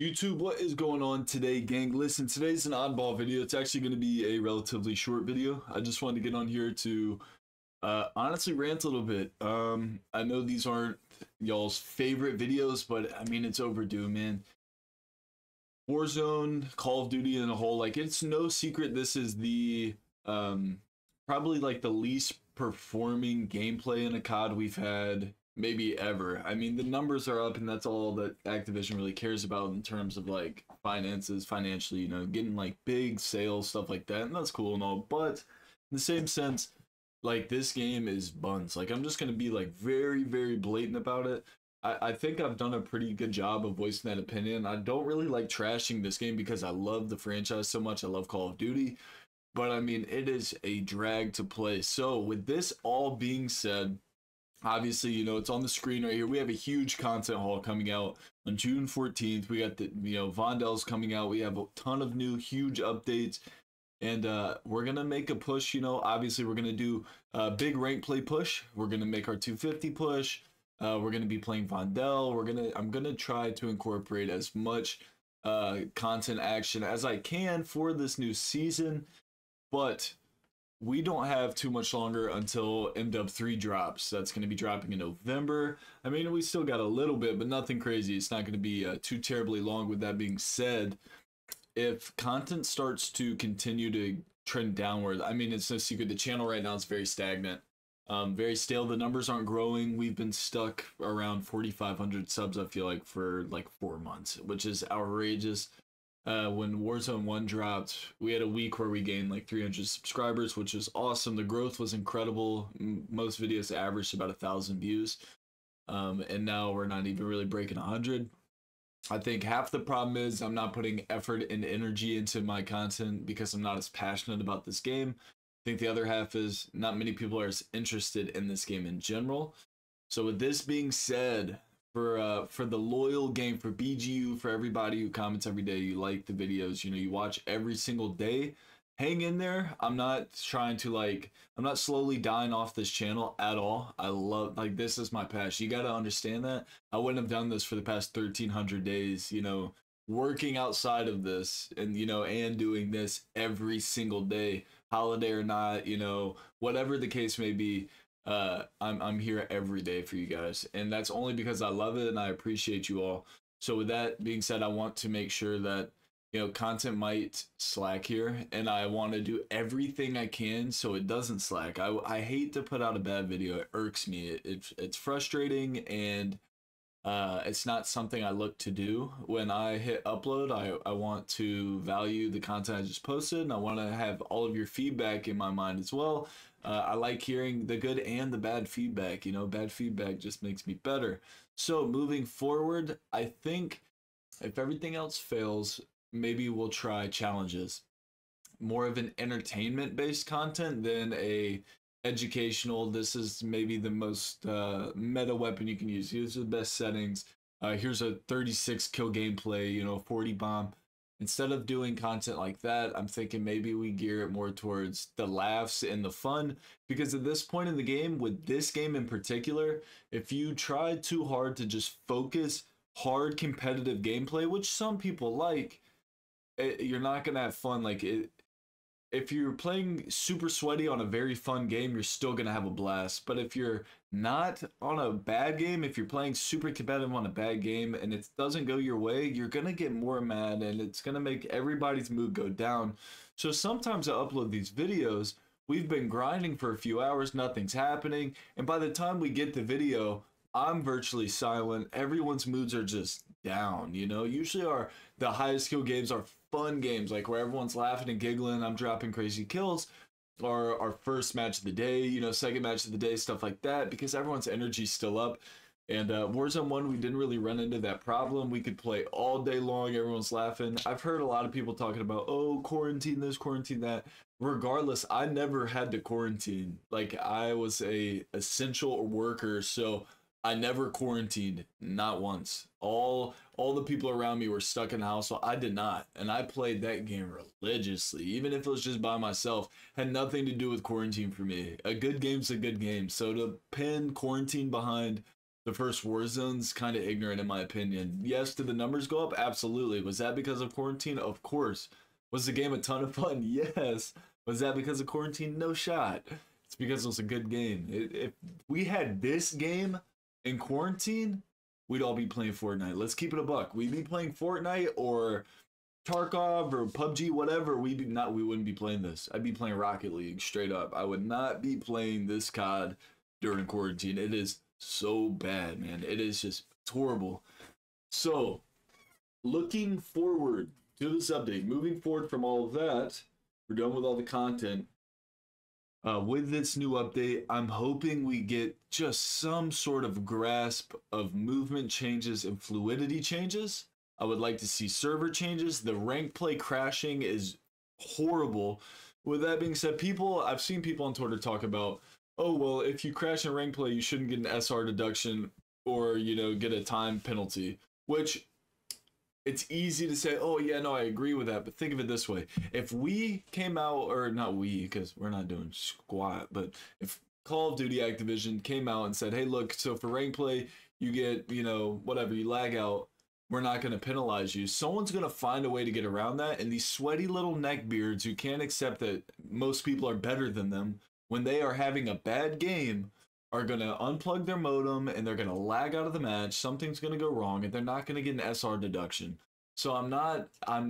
YouTube, what is going on today, gang? Listen, today's an oddball video. It's actually going to be a relatively short video. I just wanted to get on here to honestly rant a little bit. I know these aren't y'all's favorite videos, but I mean, it's overdue, man. Warzone, Call of Duty in a whole, like, it's no secret this is the probably like the least performing gameplay in a COD we've had maybe ever. I mean, the numbers are up, and that's all that Activision really cares about in terms of like finances, financially, you know, getting like big sales, stuff like that, and that's cool and all. But in the same sense, like, this game is buns. Like, I'm just gonna be like very, very blatant about it. I think I've done a pretty good job of voicing that opinion. I don't really like trashing this game because I love the franchise so much. I love Call of Duty, but I mean, it is a drag to play. So with this all being said, obviously, you know, it's on the screen right here. We have a huge content haul coming out on June 14th. We got the, you know, Vondel's coming out. We have a ton of new huge updates, and we're gonna make a push. You know, obviously we're gonna do a big rank play push. We're gonna make our 250 push. We're gonna be playing Vondel. I'm gonna try to incorporate as much content action as I can for this new season, but we don't have too much longer until MW 3 drops. That's going to be dropping in November. I mean, we still got a little bit, but nothing crazy. It's not going to be too terribly long. With that being said, if content starts to continue to trend downward, I mean, it's no secret the channel right now is very stagnant, very stale. The numbers aren't growing. We've been stuck around 4,500 subs, I feel like, for like 4 months, which is outrageous. When Warzone 1 dropped, we had a week where we gained like 300 subscribers, which was awesome. The growth was incredible. Most videos averaged about 1,000 views. And now we're not even really breaking 100. I think half the problem is I'm not putting effort and energy into my content because I'm not as passionate about this game. I think the other half is not many people are as interested in this game in general. So with this being said, for the loyal game, for BGU, for everybody who comments every day, you like the videos, you know, you watch every single day, hang in there. I'm not trying to, like, I'm not slowly dying off this channel at all. I love, like, this is my passion. You got to understand that. I wouldn't have done this for the past 1,300 days, you know, working outside of this, and, you know, and doing this every single day, holiday or not, you know, whatever the case may be. I'm here every day for you guys, and that's only because I love it and I appreciate you all. So with that being said, I want to make sure that, you know, content might slack here, and I want to do everything I can so it doesn't slack. I hate to put out a bad video. It irks me. It's frustrating, and it's not something I look to do. When I hit upload, I want to value the content I just posted, and I want to have all of your feedback in my mind as well. I like hearing the good and the bad feedback. You know, bad feedback just makes me better. So moving forward, I think if everything else fails, maybe we'll try challenges. More of an entertainment based content than a educational. This is maybe the most meta weapon you can use. Here's the best settings. Here's a 36 kill gameplay, you know, 40 bomb. Instead of doing content like that, I'm thinking maybe we gear it more towards the laughs and the fun, because at this point in the game, with this game in particular, if you try too hard to just focus hard competitive gameplay, which some people like, you're not gonna have fun. Like, if you're playing super sweaty on a very fun game, you're still gonna have a blast. But if you're not on a bad game, if you're playing super competitive on a bad game and it doesn't go your way, you're gonna get more mad, and it's gonna make everybody's mood go down. So sometimes I upload these videos, we've been grinding for a few hours, nothing's happening, and by the time we get the video, I'm virtually silent. Everyone's moods are just down, you know. Usually the highest skill games are fun games, like where everyone's laughing and giggling, I'm dropping crazy kills, or our first match of the day, you know, second match of the day, stuff like that, because everyone's energy's still up. And Warzone 1, we didn't really run into that problem. We could play all day long, everyone's laughing. I've heard a lot of people talking about, oh, quarantine this, quarantine that. Regardless, I never had to quarantine. Like, I was a essential worker, so I never quarantined, not once. All the people around me were stuck in the house, so I did not. And I played that game religiously, even if it was just by myself. Had nothing to do with quarantine for me. A good game's a good game. So to pin quarantine behind the first Warzone's kind of ignorant in my opinion. Yes, did the numbers go up? Absolutely. Was that because of quarantine? Of course. Was the game a ton of fun? Yes. Was that because of quarantine? No shot. It's because it was a good game. If we had this game in quarantine, we'd all be playing Fortnite. Let's keep it a buck. We'd be playing Fortnite or Tarkov or PUBG, whatever. We wouldn't be playing this. I'd be playing Rocket League straight up. I would not be playing this COD during quarantine. It is so bad, man. It is just horrible. So, looking forward to this update, moving forward from all of that, we're done with all the content. With this new update, I'm hoping we get just some sort of grasp of movement changes and fluidity changes. I would like to see server changes. The rank play crashing is horrible. With that being said, I've seen people on Twitter talk about, oh, well, if you crash in rank play, you shouldn't get an SR deduction or, get a time penalty, which it's easy to say, oh, yeah, no, I agree with that. But think of it this way. If we came out, or not we, because we're not doing squat, but if Call of Duty Activision came out and said, hey, look, so for rank play, you get, whatever, you lag out, we're not going to penalize you. Someone's going to find a way to get around that. And these sweaty little neckbeards who can't accept that most people are better than them when they are having a bad game are going to unplug their modem and they're going to lag out of the match. Something's going to go wrong and they're not going to get an SR deduction. So I'm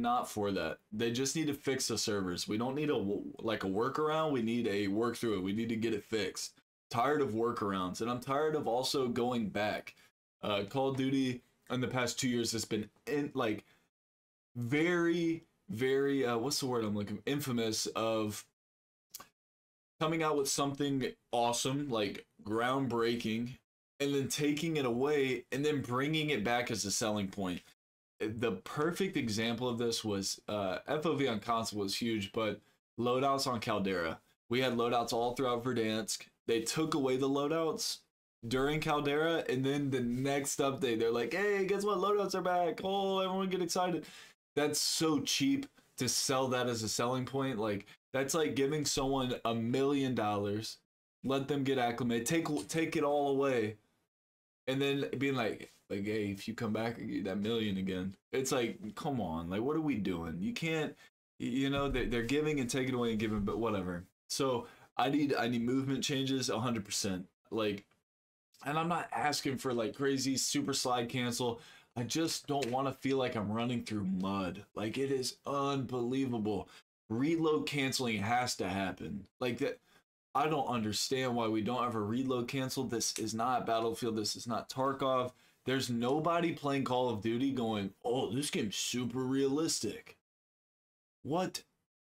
not for that. They just need to fix the servers. We don't need a workaround. We need a work through it. We need to get it fixed. Tired of workarounds. And I'm tired of also going back. Call of Duty in the past 2 years has been very, very, what's the word I'm looking for? Infamous of coming out with something awesome, like groundbreaking, and then taking it away and then bringing it back as a selling point. The perfect example of this was FOV on console was huge, but loadouts on Caldera. We had loadouts all throughout Verdansk. They took away the loadouts during Caldera, and then the next update, they're like, hey, guess what? Loadouts are back. Oh, everyone get excited. That's so cheap to sell that as a selling point. Like, that's like giving someone $1 million, let them get acclimated, take it all away, and then being like, hey, if you come back and get that million again. It's like, come on, like, what are we doing? You can't, they're giving and taking away and giving, but whatever. So I need movement changes 100%. Like, and I'm not asking for like crazy super slide cancel. I just don't want to feel like I'm running through mud. Like, it is unbelievable. Reload canceling has to happen. Like that. I don't understand why we don't have a reload cancel. This is not Battlefield. This is not Tarkov. There's nobody playing Call of Duty going, oh, this game's super realistic. What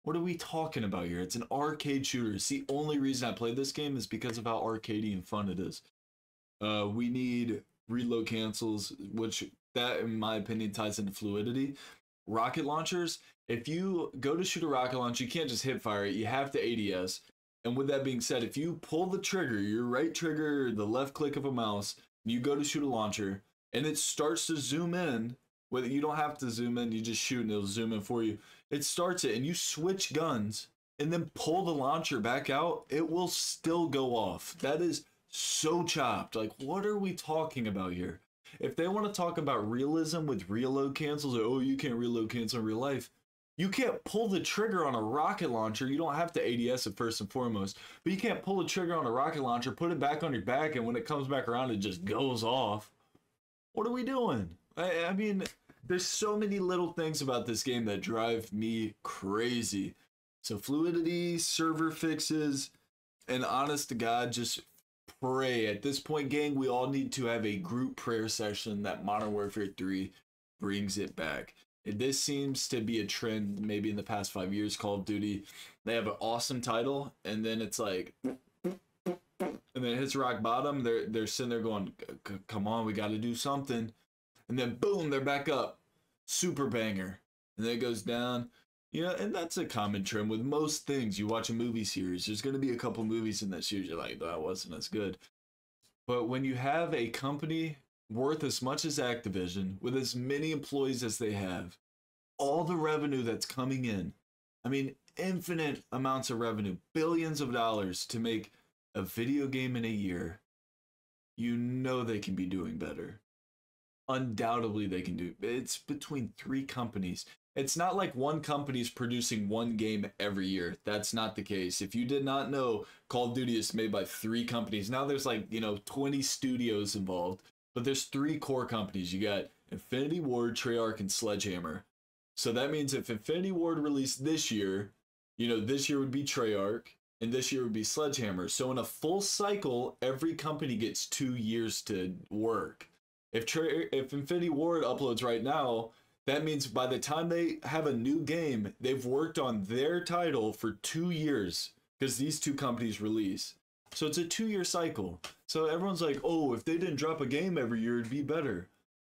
are we talking about here? It's an arcade shooter. It's the only reason I play this game is because of how arcadey and fun it is. We need reload cancels, which that, in my opinion, ties into fluidity. Rocket launchers, if you go to shoot a rocket launcher, you can't just hip fire it. You have to ADS. And with that being said, if you pull the trigger, your right trigger, the left click of a mouse, you go to shoot a launcher, and it starts to zoom in. Whether you don't have to zoom in, you just shoot and it'll zoom in for you. It starts it, and you switch guns, and then pull the launcher back out, it will still go off. That is so chopped. Like, what are we talking about here? If they want to talk about realism with reload cancels, or, oh, you can't reload cancel in real life. You can't pull the trigger on a rocket launcher. You don't have to ADS it first and foremost, but you can't pull the trigger on a rocket launcher, put it back on your back, and when it comes back around, it just goes off. What are we doing? I mean, there's so many little things about this game that drive me crazy. So fluidity, server fixes, and honest to God, just pray. At this point, gang, we all need to have a group prayer session that Modern Warfare 3 brings it back. This seems to be a trend maybe in the past 5 years. Call of Duty, they have an awesome title, and then it's like, and then it hits rock bottom. They're sitting there going, come on, we got to do something. And then boom, they're back up. Super banger. And then it goes down. And that's a common trend with most things. You watch a movie series, there's going to be a couple movies in that series you're like, that wasn't as good. But when you have a company worth as much as Activision, with as many employees as they have, all the revenue that's coming in, I mean, infinite amounts of revenue, billions of dollars to make a video game in a year, you know they can be doing better. Undoubtedly they can do. It's between 3 companies. It's not like one company's producing one game every year. That's not the case. If you did not know, Call of Duty is made by 3 companies. Now there's like, 20 studios involved, but there's 3 core companies. You got Infinity Ward, Treyarch, and Sledgehammer. So that means if Infinity Ward released this year, this year would be Treyarch, and this year would be Sledgehammer. So in a full cycle, every company gets 2 years to work. If Infinity Ward uploads right now, that means by the time they have a new game, they've worked on their title for 2 years because these 2 companies release. So it's a 2-year cycle. So everyone's like, oh, if they didn't drop a game every year, it'd be better.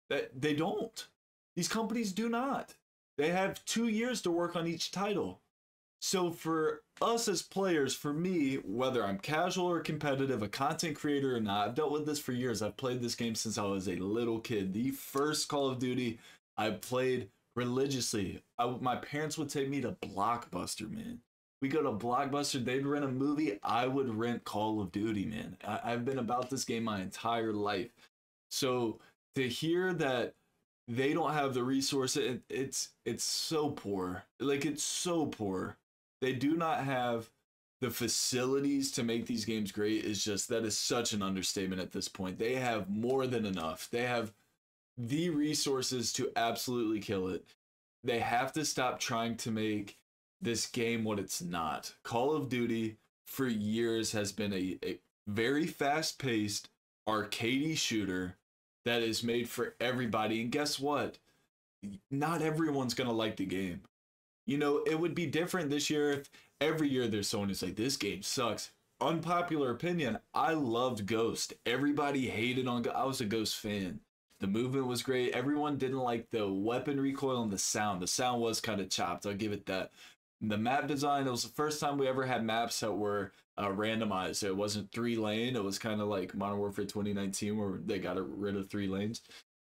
That they don't. These companies do not. They have 2 years to work on each title. So for us as players, for me, whether I'm casual or competitive, a content creator or not, I've dealt with this for years. I've played this game since I was a little kid. The first Call of Duty I played religiously. My parents would take me to Blockbuster, man. We go to Blockbuster, they'd rent a movie, I would rent Call of Duty, man. I've been about this game my entire life. So to hear that they don't have the resources, it's so poor. Like, it's so poor. They do not have the facilities to make these games great. That is such an understatement at this point. They have more than enough. They have the resources to absolutely kill it. They have to stop trying to make this game what it's not. Call of Duty for years has been a very fast-paced, arcadey shooter that is made for everybody. And guess what? Not everyone's gonna like the game. It would be different this year if every year there's someone who's like, this game sucks. Unpopular opinion, I loved Ghost. Everybody hated on Ghost. I was a Ghost fan. The movement was great. Everyone didn't like the weapon recoil and the sound. The sound was kind of chopped, I'll give it that. The map design, it was the first time we ever had maps that were randomized. It wasn't 3-lane. It was kind of like Modern Warfare 2019 where they got rid of 3 lanes.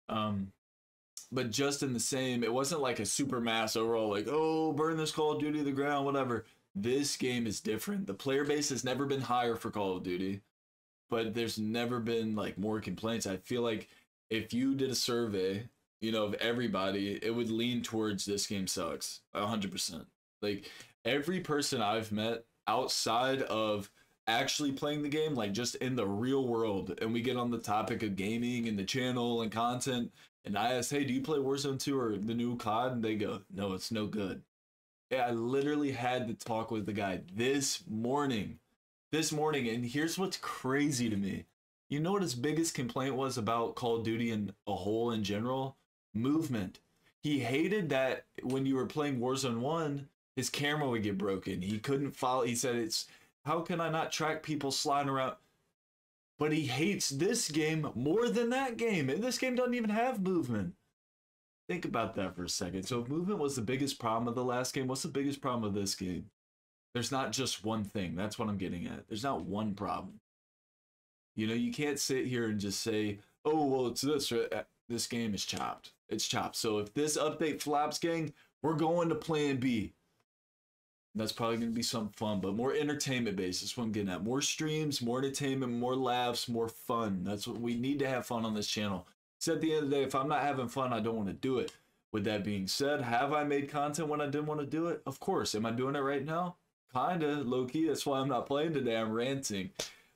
But just in the same, it wasn't like a super mass overall, like, oh, burn this Call of Duty to the ground, whatever. This game is different. The player base has never been higher for Call of Duty, but there's never been like more complaints. I feel like if you did a survey, of everybody, it would lean towards this game sucks 100%. Like, every person I've met outside of actually playing the game, like just in the real world, and we get on the topic of gaming and the channel and content, and I ask, hey, do you play Warzone 2 or the new COD? And they go, no, it's no good. Yeah, I literally had to talk with the guy this morning, and here's what's crazy to me. You know what his biggest complaint was about Call of Duty and a whole in general? Movement. He hated that when you were playing Warzone 1, his camera would get broken. He couldn't follow. He said, how can I not track people sliding around? But he hates this game more than that game. And this game doesn't even have movement. Think about that for a second. So if movement was the biggest problem of the last game, what's the biggest problem of this game? There's not just one thing. That's what I'm getting at. There's not one problem. You can't sit here and just say, oh, well, it's this. This game is chopped. It's chopped. So if this update flops, gang, we're going to plan B. That's probably going to be some fun, but more entertainment based. That's what I'm getting at. More streams, more entertainment, more laughs, more fun. That's what we need to have fun on this channel. So at the end of the day, if I'm not having fun, I don't want to do it. With that being said, have I made content when I didn't want to do it? Of course. Am I doing it right now? Kinda, low-key. That's why I'm not playing today. I'm ranting.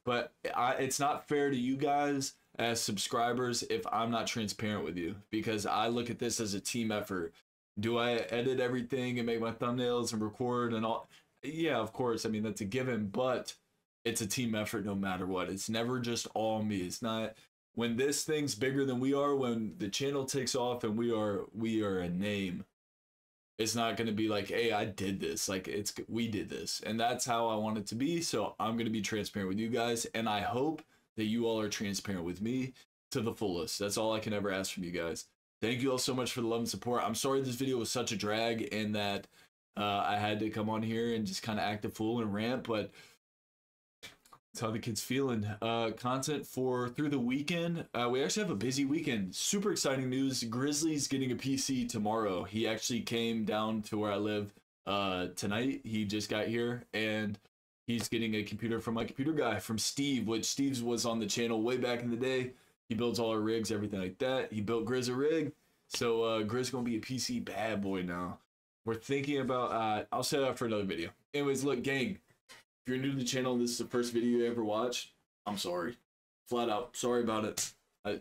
But it's not fair to you guys as subscribers if I'm not transparent with you, because I look at this as a team effort. Do I edit everything and make my thumbnails and record and all? Yeah, of course. I mean, that's a given, but it's a team effort no matter what. It's never just all me. It's not when this thing's bigger than we are, when the channel takes off and we are a name. It's not going to be like, hey, I did this. Like, we did this. And that's how I want it to be. So I'm going to be transparent with you guys. And I hope that you all are transparent with me to the fullest. That's all I can ever ask from you guys. Thank you all so much for the love and support. I'm sorry this video was such a drag and that I had to come on here and just kind of act a fool and rant, but that's how the kid's feeling. Content for through the weekend. We actually have a busy weekend. Super exciting news. Grizzly's getting a PC tomorrow. He actually came down to where I live tonight. He just got here, and He's getting a computer from my computer guy, from Steve, which Steve's was on the channel way back in the day. He builds all our rigs, everything like that. He built Grizz a rig. So Grizz gonna be a PC bad boy now. We're thinking about, I'll set that for another video. Anyways, look, gang, if you're new to the channel and this is the first video you ever watched, I'm sorry. Flat out, sorry about it.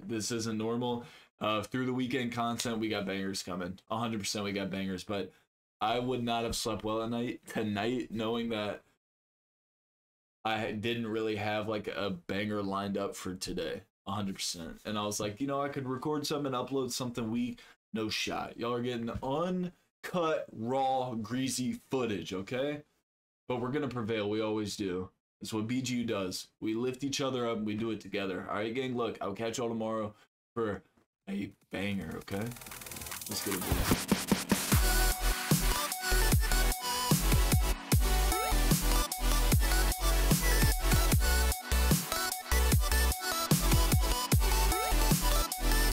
This isn't normal. Through the weekend content, we got bangers coming. 100% we got bangers, but I would not have slept well at night tonight knowing that I didn't really have like a banger lined up for today. 100%. And I was like, you know, I could record something and upload something week. No shot. Y'all are getting uncut, raw, greasy footage, okay? But we're going to prevail. We always do. That's what BGU does. We lift each other up and we do it together. All right, gang, look, I'll catch y'all tomorrow for a banger, okay? Let's get it, boys.